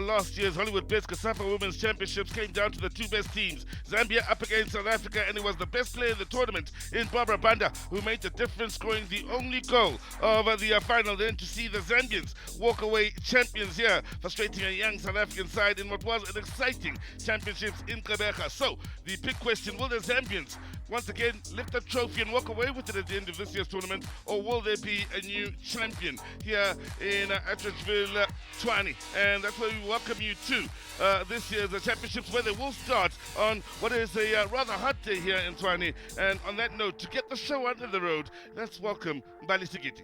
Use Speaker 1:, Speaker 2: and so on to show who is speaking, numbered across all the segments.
Speaker 1: Last year's Hollywoodbets COSAFA Women's Championships came down to the two best teams, Zambia up against South Africa, and it was the best player in the tournament in Barbara Banda who made the difference, scoring the only goal of the final, then to see the Zambians walk away champions here, frustrating a young South African side in what was an exciting championships in Gqeberha. So, the big question, will the Zambians once again lift the trophy and walk away with it at the end of this year's tournament, or will there be a new champion here in Atteridgeville, Tshwane? And that's where we welcome you to this year's championships, where they will start on what is a rather hot day here in Tshwane. And on that note, to get the show under the road, let's welcome Mbali Sigiti.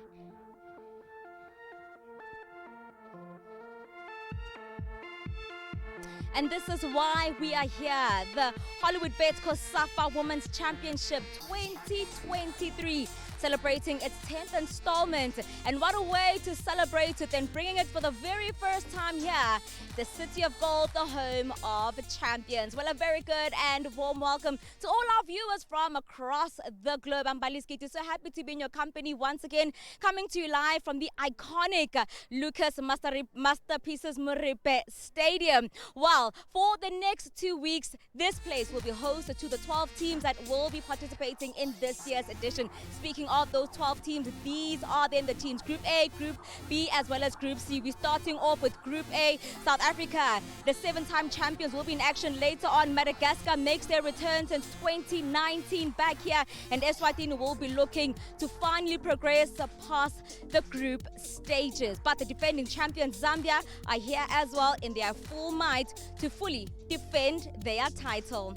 Speaker 2: And this is why we are here, the Hollywoodbets COSAFA Women's Championship 2023, celebrating its 10th installment. And what a way to celebrate it and bringing it for the very first time here, the City of Gold, the home of champions. Well, a very good and warm welcome to all our viewers from across the globe. I'm Baliskiti, so happy to be in your company once again, coming to you live from the iconic Lucas Masterpieces Muripe Stadium. Well, for the next 2 weeks, this place will be host to the 12 teams that will be participating in this year's edition. Speaking of those 12 teams, these are then the teams Group A, Group B, as well as Group C. We're starting off with Group A. South Africa, the 7-time champions, will be in action later on. Madagascar makes their return since 2019 back here, and Eswatini will be looking to finally progress past the group stages. But the defending champions Zambia are here as well in their full might to fully defend their title.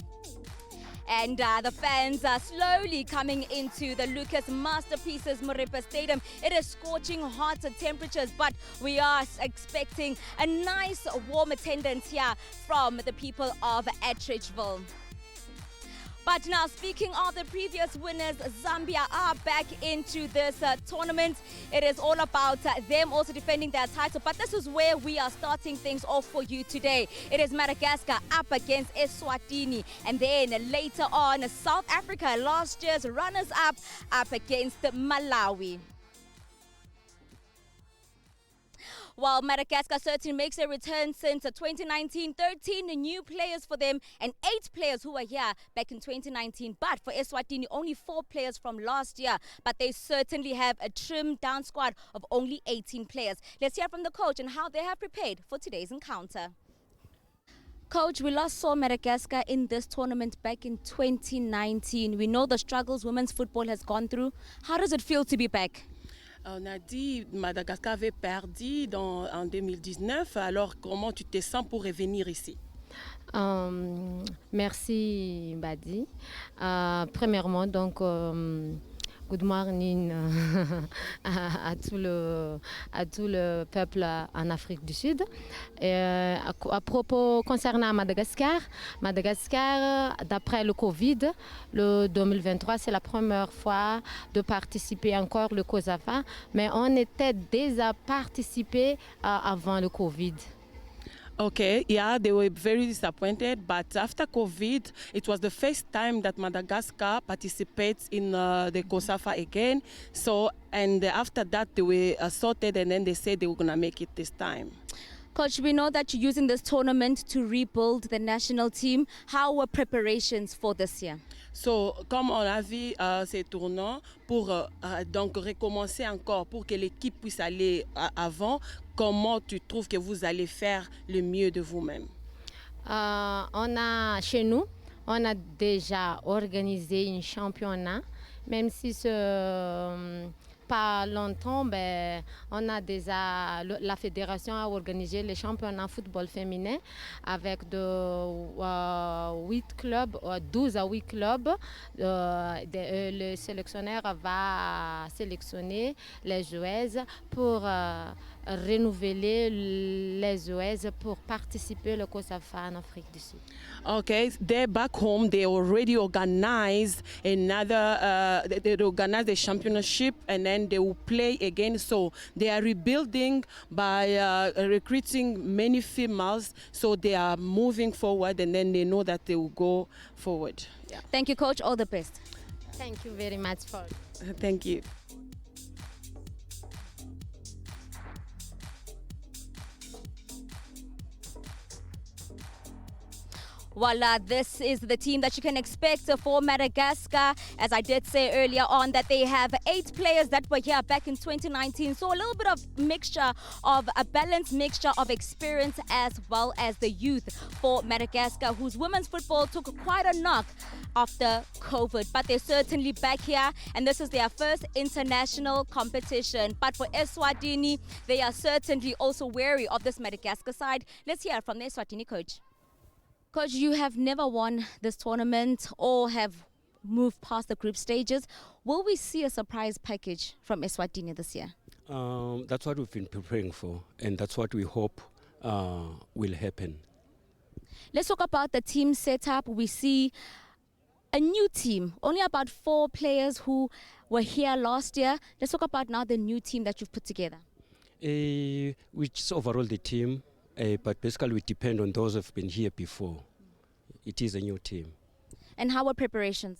Speaker 2: And the fans are slowly coming into the Lucas Masterpieces Muripe Stadium. It is scorching hot temperatures, but we are expecting a nice warm attendance here from the people of Atteridgeville. But now, speaking of the previous winners, Zambia are back into this tournament. It is all about them also defending their title. But this is where we are starting things off for you today. It is Madagascar up against Eswatini. And then later on, South Africa, last year's runners-up, up against Malawi. While Madagascar certainly makes a return since 2019, 13 new players for them and 8 players who were here back in 2019. But for Eswatini, only 4 players from last year. But they certainly have a trimmed down squad of only 18 players. Let's hear from the coach and how they have prepared for today's encounter. Coach, we last saw Madagascar in this tournament back in 2019. We know the struggles women's football has gone through. How does it feel to be back?
Speaker 3: On a dit Madagascar avait perdu en 2019. Alors, comment tu te sens pour revenir ici?
Speaker 4: Merci, Badi. Premièrement, donc, good morning à tout le peuple en Afrique du Sud. À propos concernant Madagascar, d'après le Covid, le 2023, c'est la première fois de participer encore le COSAFA, mais on était déjà participé avant le Covid.
Speaker 3: Okay, yeah, they were very disappointed, but after COVID, it was the first time that Madagascar participates in the COSAFA again. So, and after that, they were sorted, and then they said they were going to make it this time.
Speaker 2: Coach, we know that you're using this tournament to rebuild the national team. How were preparations for this year?
Speaker 3: So, comme on a vu ces tournois, pour donc recommencer encore, pour que l'équipe puisse aller avant, comment tu trouves que vous allez faire le mieux de vous-même?
Speaker 4: Chez nous, on a déjà organisé un championnat, même si pas longtemps, on a déjà, la fédération a organisé le championnat football féminin avec 8 clubs, 12 à 8 clubs. Le sélectionneur va sélectionner les joueuses pour renouveler les OS pour participer au COSAFA en Afrique du Sud.
Speaker 3: Okay, they're back home. They already organized another. They organized the championship, and then they will play again. So they are rebuilding by recruiting many females. So they are moving forward, and then they know that they will go forward. Yeah.
Speaker 2: Thank you, Coach. All the best.
Speaker 4: Thank you very much for.
Speaker 3: Thank you.
Speaker 2: Voila, this is the team that you can expect for Madagascar. As I did say earlier on, that they have 8 players that were here back in 2019. So a little bit of a balanced mixture of experience as well as the youth for Madagascar, whose women's football took quite a knock after COVID. But they're certainly back here, and this is their first international competition. But for Eswatini, they are certainly also wary of this Madagascar side. Let's hear from the Eswatini coach. Coach, you have never won this tournament or have moved past the group stages. Will we see a surprise package from Eswatini this year?
Speaker 5: That's what we've been preparing for, and that's what we hope will happen.
Speaker 2: Let's talk about the team setup. We see a new team, only about 4 players who were here last year. Let's talk about now the new team that you've put together.
Speaker 5: Which is overall the team. But basically we depend on those who have been here before. It is a new team.
Speaker 2: And how were preparations?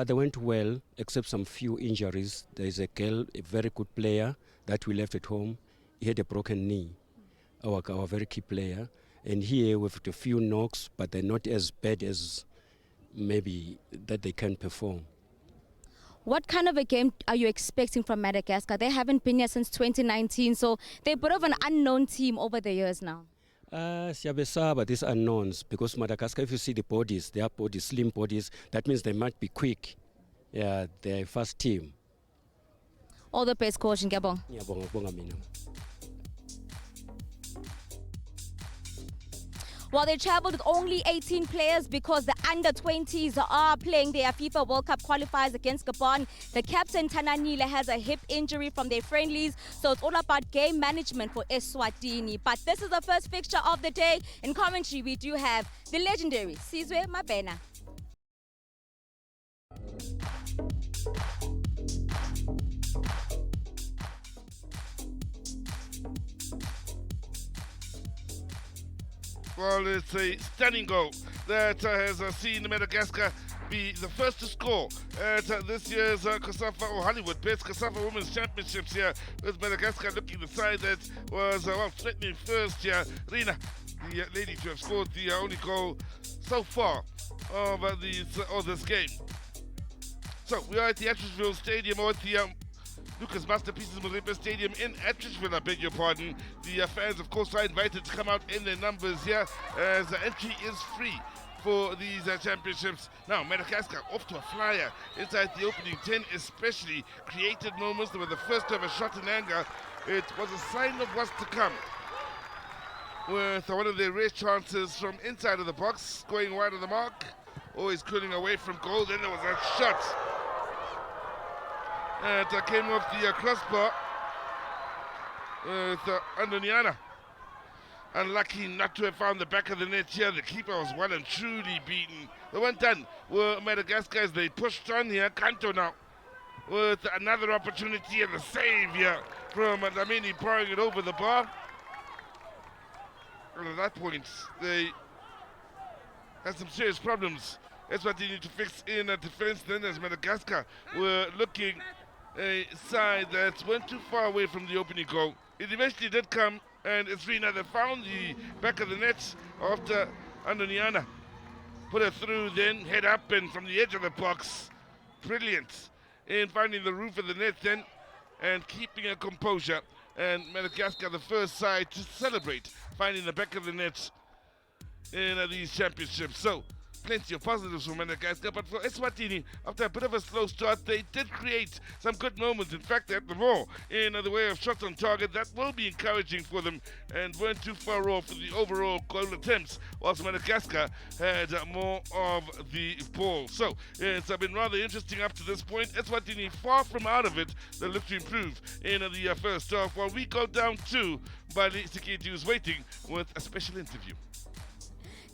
Speaker 5: They went well, except some few injuries. There is a girl, a very good player that we left at home. He had a broken knee, our very key player. And here we've a few knocks, but they're not as bad as maybe that they can perform.
Speaker 2: What kind of a game are you expecting from Madagascar? They haven't been here since 2019, so they're a bit of an unknown team over the years now.
Speaker 5: Siyabesaba these unknowns, because Madagascar, if you see the bodies, their bodies, slim bodies, that means they might be quick. Yeah, they're a fast team.
Speaker 2: All the best, Coach Ngiyabonga.
Speaker 5: Ngiyabonga mina.
Speaker 2: Well, they traveled with only 18 players because the under-20s are playing their FIFA World Cup qualifiers against Gabon. The captain, Tananile, has a hip injury from their friendlies, so it's all about game management for Eswatini. But this is the first fixture of the day. In commentary, we do have the legendary Sizwe Mabena.
Speaker 1: Well, it's a stunning goal that has seen Madagascar be the first to score at this year's COSAFA or Hollywoodbets COSAFA Women's Championships here, with Madagascar looking the side that was threatening first here. Rina, the lady to have scored the only goal so far of this game. So we are at the Atteridgeville Stadium, or at the Lucas Masterpieces Mozambique Stadium in Atteridgeville, I beg your pardon. The fans, of course, are invited to come out in their numbers here, as entry is free for these championships. Now, Madagascar off to a flyer inside the opening 10, especially created moments. They were the first to have a shot in anger. It was a sign of what's to come, with one of their rare chances from inside of the box, going wide of the mark, always cooling away from goal. Then there was that shot. It came off the crossbar with Andoniana. Unlucky not to have found the back of the net here. The keeper was well and truly beaten. The one done were Madagascar as they pushed on here. Kanto now with another opportunity, and the save here from Dlamini pouring it over the bar. And at that point, they had some serious problems. That's what they need to fix in a defense then, as Madagascar were looking a side that went too far away from the opening goal. It eventually did come, and it's Rina that found the back of the net after Andoniana put it through, then head up and from the edge of the box. Brilliant in finding the roof of the net then and keeping a composure. And Madagascar, the first side to celebrate finding the back of the net in these championships. So plenty of positives for Madagascar, but for Eswatini, after a bit of a slow start, they did create some good moments. In fact, they had the raw in the way of shots on target. That will be encouraging for them and weren't too far off with the overall goal attempts, whilst Madagascar had more of the ball. So it's been rather interesting up to this point. Eswatini far from out of it. They look to improve in the first half, while we go down to Bali Siketi, who's waiting with a special interview.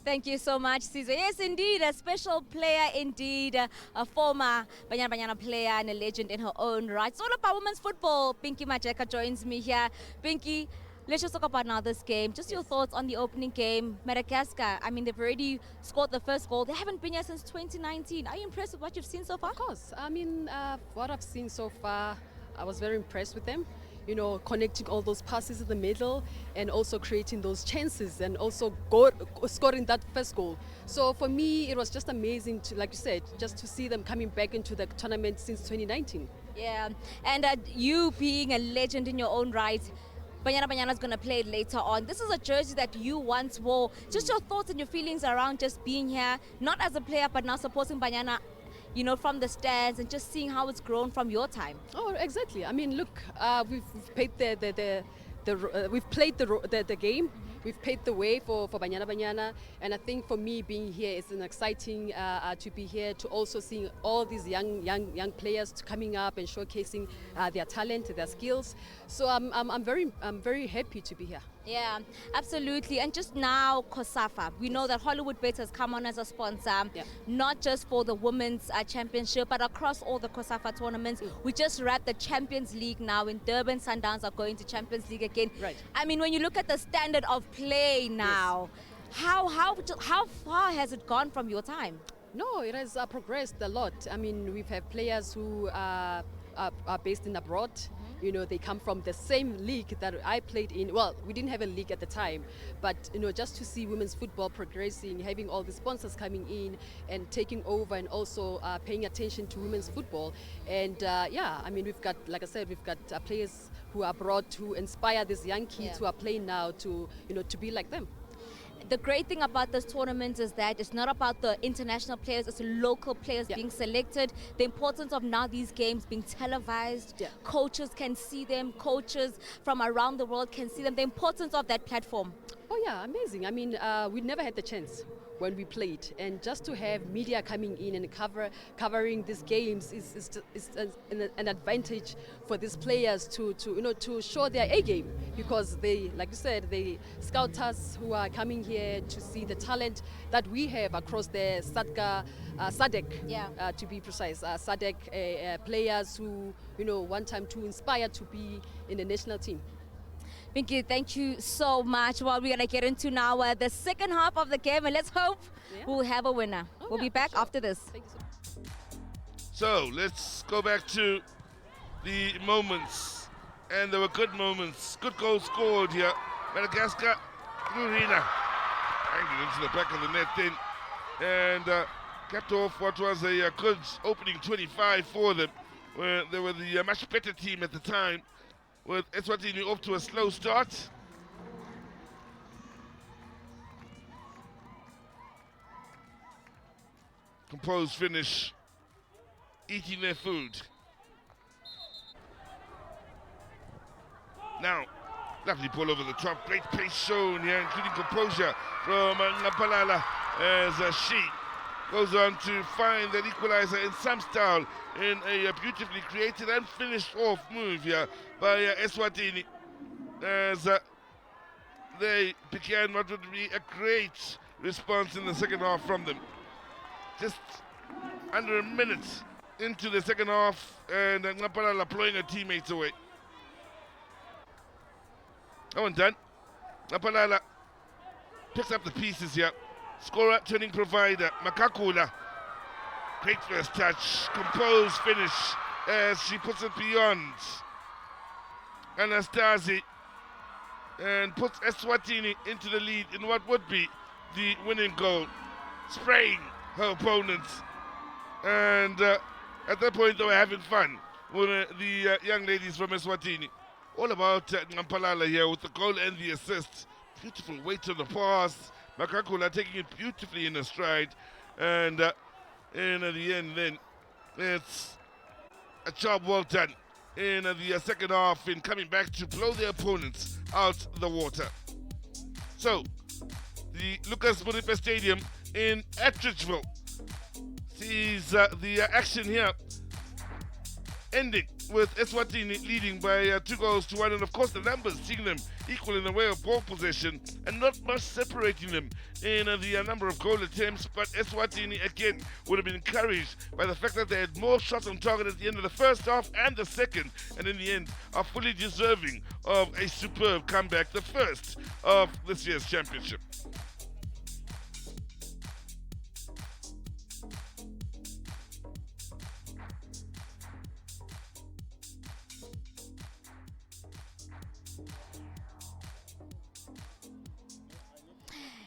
Speaker 2: Thank you so much, Caesar. Yes, indeed, a special player indeed, a former Banyana Banyana player and a legend in her own right. It's all about women's football. Pinky Majeka joins me here. Pinky, let's just talk about now this game. Just your thoughts on the opening game. Madagascar, I mean, they've already scored the first goal. They haven't been here since 2019. Are you impressed with what you've seen so far?
Speaker 6: Of course. I mean, what I've seen so far, I was very impressed with them. You know, connecting all those passes in the middle and also creating those chances and also scoring that first goal. So for me, it was just amazing to, like you said, just to see them coming back into the tournament since 2019.
Speaker 2: Yeah, and you being a legend in your own right, Banyana Banyana is going to play it later on. This is a jersey that you once wore. Just your thoughts and your feelings around just being here, not as a player, but now supporting Banyana, you know, from the stands and just seeing how it's grown from your time.
Speaker 6: Oh, exactly. I mean, look, we've played we've played the game. We've paved the way for Banyana Banyana, and I think for me being here is an exciting to be here to also seeing all these young players coming up and showcasing their talent, their skills. So I'm very happy to be here.
Speaker 2: Yeah, absolutely. And just now, COSAFA, we know that Hollywoodbets has come on as a sponsor, not just for the women's championship, but across all the COSAFA tournaments. We just wrapped the Champions League now. In Durban, Sundowns are going to Champions League again.
Speaker 6: Right.
Speaker 2: I mean, when you look at the standard of play now, how far has it gone from your time?
Speaker 6: No, it has progressed a lot. I mean, we've had players who are based in abroad. You know, they come from the same league that I played in. Well, we didn't have a league at the time, but you know, just to see women's football progressing, having all the sponsors coming in and taking over, and also paying attention to women's football. And yeah, I mean, we've got, like I said, we've got players who are brought to inspire these young kids who are playing now to, you know, to be like them.
Speaker 2: The great thing about this tournament is that it's not about the international players, it's local players being selected. The importance of now these games being televised, coaches can see them, coaches from around the world can see them, the importance of that platform.
Speaker 6: Oh yeah, amazing. I mean, we never had the chance when we played, and just to have media coming in and covering these games is an advantage for these players to you know, to show their A game, because they, like you said, they scout us who are coming here to see the talent that we have across the SADC, to be precise, SADC players who, you know, want time to inspire to be in the national team.
Speaker 2: Pinky, thank you so much. Well, we're going to get into now the second half of the game, and let's hope we'll have a winner. We'll be back after this.
Speaker 6: Thank you so much.
Speaker 1: So let's go back to the moments, and there were good moments. Good goals scored here. Madagascar through Rina, banged it into the back of the net then, and kept off what was a good opening 25 for them. Where they were the much better team at the time, with Eswatini off to a slow start. Composed finish, eating their food. Now, lovely ball over the top, great pace shown here, including composure from Ngapalala as she goes on to find that equalizer in some style in a beautifully created and finished off move here by Eswatini, as they began what would be a great response in the second half from them. Just under a minute into the second half, and Ngapalala blowing her teammates away. That one done. Ngapalala picks up the pieces here. Scorer, turning provider, Makakula. Great first touch, composed finish as she puts it beyond Anastasi and puts Eswatini into the lead in what would be the winning goal, spraying her opponents. And at that point they were having fun with the young ladies from Eswatini. All about Ngapalala here with the goal and the assist. Beautiful weight on the pass. Makakula taking it beautifully in her stride. And in the end, then, it's a job well done in the second half in coming back to blow their opponents out the water. So, the Lucas Modipe Stadium in Attridgeville sees the action here ending with Eswatini leading by 2-1, and of course the numbers seeing them equal in the way of ball possession and not much separating them in the number of goal attempts. But Eswatini again would have been encouraged by the fact that they had more shots on target at the end of the first half and the second, and in the end are fully deserving of a superb comeback, the first of this year's championship.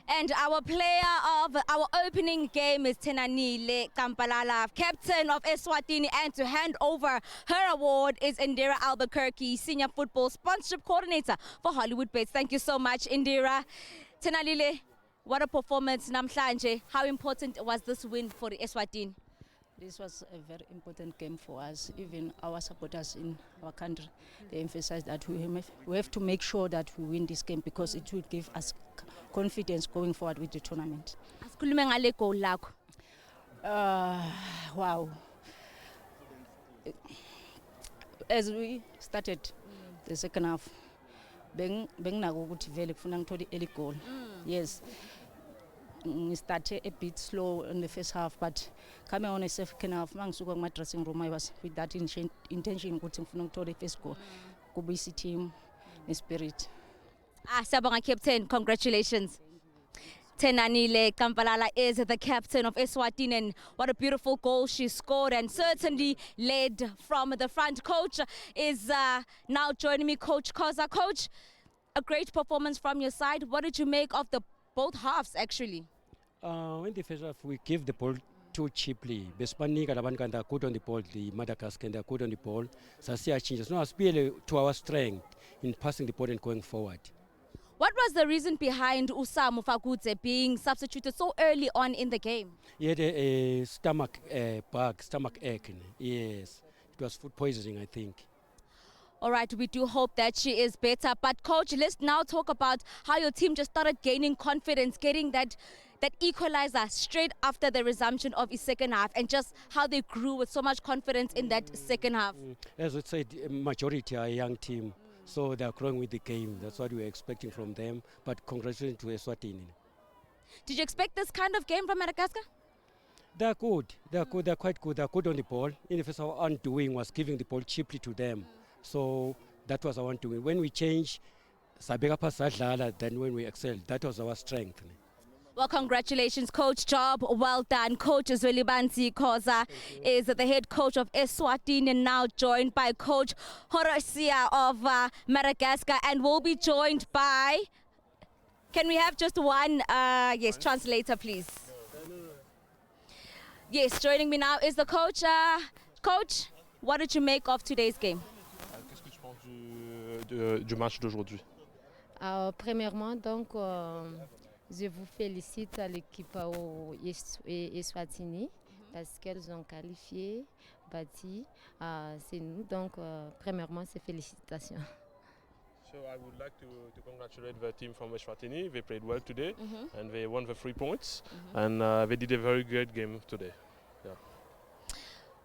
Speaker 2: And our player of our opening game is Tenanile Kampalala, captain of Eswatini, and to hand over her award is Indira Albuquerque, senior football sponsorship coordinator for Hollywoodbets. Thank you so much, Indira. Tenanile, what a performance namhlanje. How important was this win for Eswatini?
Speaker 7: This was a very important game for us. Even our supporters in our country, they emphasize that we have to make sure that we win this game because it will give us confidence going forward with the tournament.
Speaker 2: Asikhulume ngale goal lakho.
Speaker 7: Wow. As we started the second half, benginako ukuthi vele kufuna ngithole early goal. Yes. We started a bit slow in the first half, but coming on the second half, mangisuka kuma dressing room, I was with that intention ukuthi ngifuna ngithole first goal. Kubuyisa team spirit.
Speaker 2: Siyabonga captain, congratulations. Tenanile Kampalala is the captain of Eswatini, and what a beautiful goal she scored, and certainly led from the front. Coach is now joining me, Coach Kosa. Coach, a great performance from your side. What did you make of the both halves actually?
Speaker 5: In the first half, we give the ball too cheaply. Bespanika labantu are good on the ball, the Madagascar are good on the ball. Sasia changes. No, it's to our strength in passing the ball and going forward.
Speaker 2: What was the reason behind Usamu Fakudze being substituted so early on in the game?
Speaker 5: He had a stomach bug, stomach ache. Yes, it was food poisoning, I think.
Speaker 2: All right, we do hope that she is better. But coach, let's now talk about how your team just started gaining confidence, getting that equalizer straight after the resumption of the second half, and just how they grew with so much confidence in that second half.
Speaker 5: As I said, majority are a young team. So they are growing with the game. That's what we were expecting from them. But congratulations to Eswatini.
Speaker 2: Did you expect this kind of game from Madagascar?
Speaker 5: They're good. They're good. They're quite good. They're good on the ball. In the first, our undoing was giving the ball cheaply to them. So that was our undoing. When we change, then when we excel, that was our strength.
Speaker 2: Well, congratulations, Coach. Job well done. Coach Zwelibanzi Kosa is the head coach of Eswatini, and now joined by Coach Horacia of Madagascar, and will be joined by... Can we have just one, translator, please? Yes, joining me now is the coach. Coach, what did you make of today's game?
Speaker 8: Qu'est-ce que tu penses du match d'aujourd'hui?
Speaker 4: Premièrement, donc... je vous félicite à l'équipe au Eswatini parce qu'elles ont qualifié, bâti. C'est nous, donc premièrement, c'est félicitations.
Speaker 8: So I would like to congratulate the team from Eswatini. They played well today and they won the 3 points and they did a very great game today. Yeah.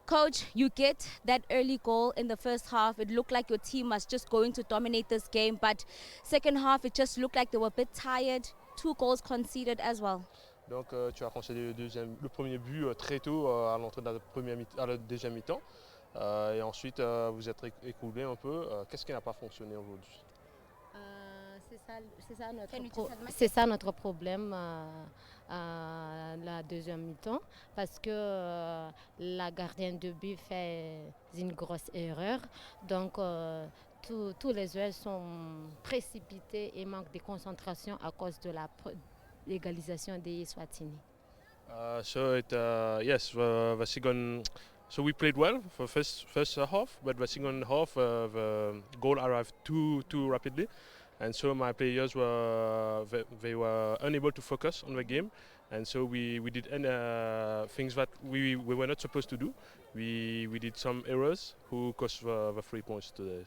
Speaker 2: Coach, you get that early goal in the first half. It looked like your team was just going to dominate this game, but second half it just looked like they were a bit tired. 2 goals conceded as well.
Speaker 8: Donc tu as concédé le premier but très tôt à l'entrée de la deuxième mi-temps et ensuite vous êtes écoulé un peu. Qu'est-ce qui n'a pas fonctionné aujourd'hui?
Speaker 4: C'est ça notre problème la deuxième mi-temps parce que la gardienne de but fait une grosse erreur. Donc tous les joueurs sont précipités et manquent de concentration à cause de l'égalisation des Eswatini.
Speaker 8: So we played well for first half, but the second half the goal arrived too rapidly, and so my players were they were unable to focus on the game, and so we did things that we were not supposed to do. We did some errors who cost the 3 points today.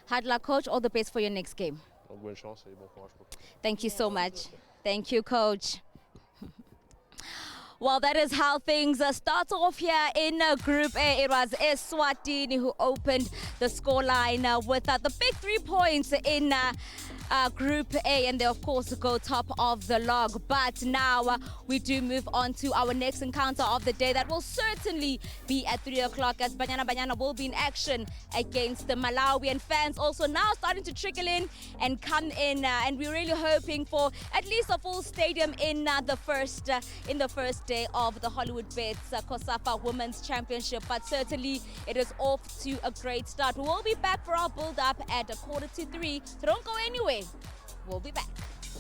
Speaker 2: Hard luck, coach. All the best for your next game.
Speaker 8: Donc bonne chance et bon courage pour.
Speaker 2: Thank you so much. Thank you, coach. Well, that is how things start off here in Group A. It was Eswatini who opened the scoreline with the big 3 points in Group A, and they of course go top of the log. But now we do move on to our next encounter of the day. That will certainly be at 3 o'clock, as Banyana will be in action against the Malawi, and fans also now starting to trickle in and come in, and we're really hoping for at least a full stadium in the first day of the Hollywoodbets COSAFA Women's Championship. But certainly it is off to a great start. We will be back for our build-up at 2:45. So don't go anywhere. We'll be back.